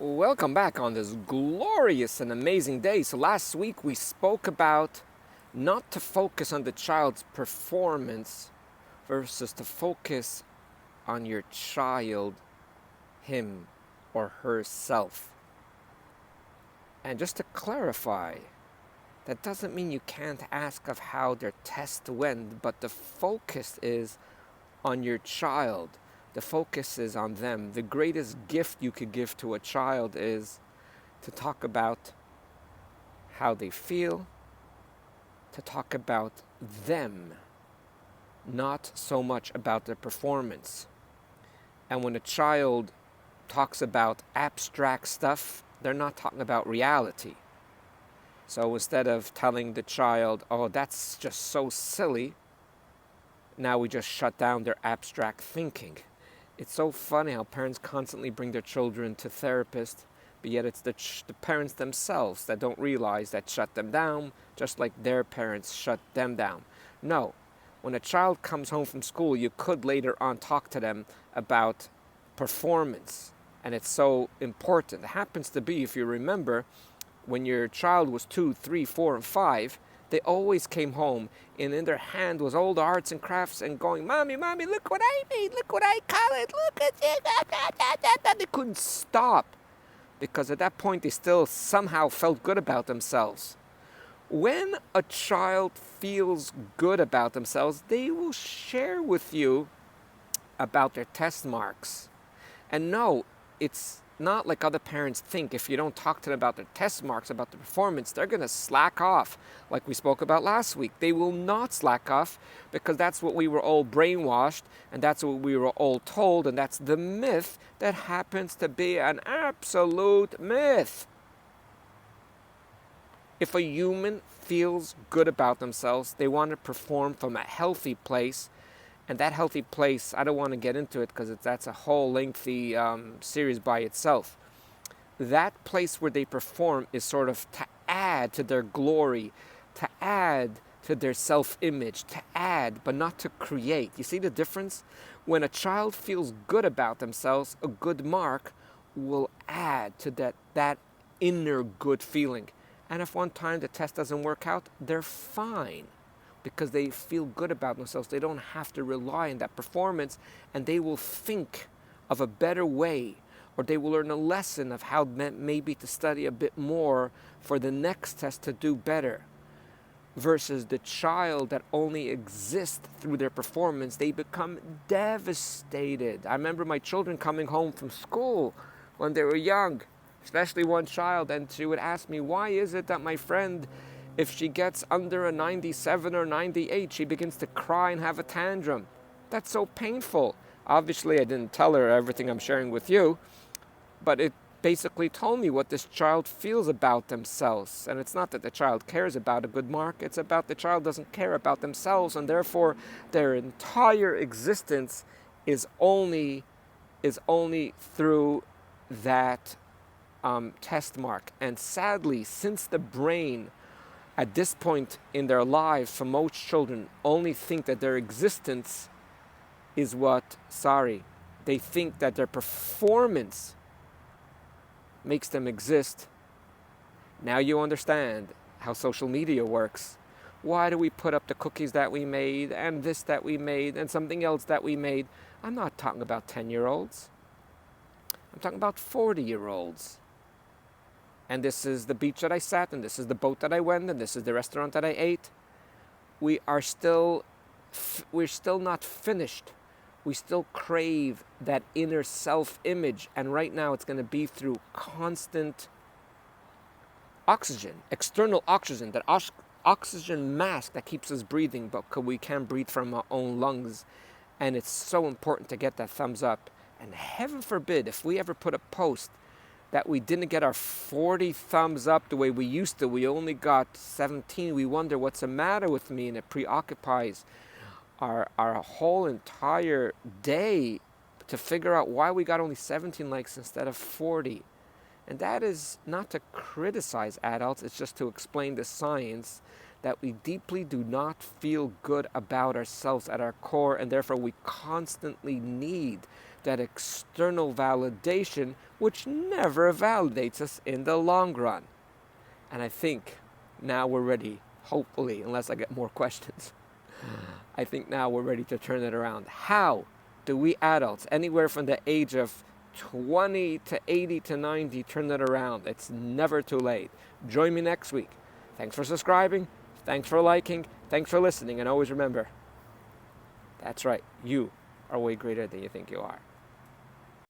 Welcome back on this glorious and amazing day. So last week we spoke about not to focus on the child's performance versus to focus on your child, him or herself. And just to clarify, that doesn't mean you can't ask of how their test went, but the focus is on your child. The focus is on them. The greatest gift you could give to a child is to talk about how they feel, to talk about them, not so much about their performance. And when a child talks about abstract stuff, they're not talking about reality. So instead of telling the child, oh, that's just so silly, now we just shut down their abstract thinking. It's so funny how parents constantly bring their children to therapists, but yet it's the parents themselves that don't realize that shut them down, just like their parents shut them down. No, when a child comes home from school, you could later on talk to them about performance, and it's so important. It happens to be, if you remember, when your child was 2, 3, 4, and 5, they always came home and in their hand was all the arts and crafts and going, Mommy, Mommy, look what I made, look what I colored, look at it. They couldn't stop because at that point they still somehow felt good about themselves. When a child feels good about themselves, they will share with you about their test marks. And no, it's not like other parents think. If you don't talk to them about their test marks, about the performance, they're going to slack off, like we spoke about last week. They will not slack off because that's what we were all brainwashed, and that's what we were all told, and that's the myth that happens to be an absolute myth. If a human feels good about themselves, they want to perform from a healthy place. And that healthy place, I don't want to get into it because that's a whole lengthy series by itself. That place where they perform is sort of to add to their glory, to add to their self-image, to add, but not to create. You see the difference? When a child feels good about themselves, a good mark will add to that inner good feeling. And if one time the test doesn't work out, they're fine, because they feel good about themselves. They don't have to rely on that performance, and they will think of a better way, or they will learn a lesson of how maybe to study a bit more for the next test to do better. Versus the child that only exists through their performance, they become devastated. I remember my children coming home from school when they were young, especially one child, and she would ask me, why is it that my friend, if she gets under a 97 or 98, she begins to cry and have a tantrum? That's so painful. Obviously, I didn't tell her everything I'm sharing with you, but it basically told me what this child feels about themselves. And it's not that the child cares about a good mark, it's about the child doesn't care about themselves, and therefore their entire existence is only through that test mark. And sadly, since the brain at this point in their lives, for most children, only think that their existence is they think that their performance makes them exist. Now you understand how social media works. Why do we put up the cookies that we made, and this that we made, and something else that we made? I'm not talking about 10-year-olds. I'm talking about 40-year-olds. And this is the beach that I sat, and this is the boat that I went, and this is the restaurant that I ate. We're still not finished. We still crave that inner self-image, and right now it's going to be through constant oxygen, external oxygen, that oxygen mask that keeps us breathing, but we can't breathe from our own lungs. And it's so important to get that thumbs up. And heaven forbid, if we ever put a post that we didn't get our 40 thumbs up the way we used to, we only got 17, we wonder what's the matter with me, and it preoccupies our whole entire day to figure out why we got only 17 likes instead of 40. And that is not to criticize adults, it's just to explain the science that we deeply do not feel good about ourselves at our core, and therefore we constantly need that external validation which never validates us in the long run. And I think now we're ready, hopefully, unless I get more questions. I think now we're ready to turn it around. How do we adults, anywhere from the age of 20 to 80 to 90, turn it around? It's never too late. Join me next week. Thanks for subscribing. Thanks for liking. Thanks for listening. And always remember, that's right, you are way greater than you think you are.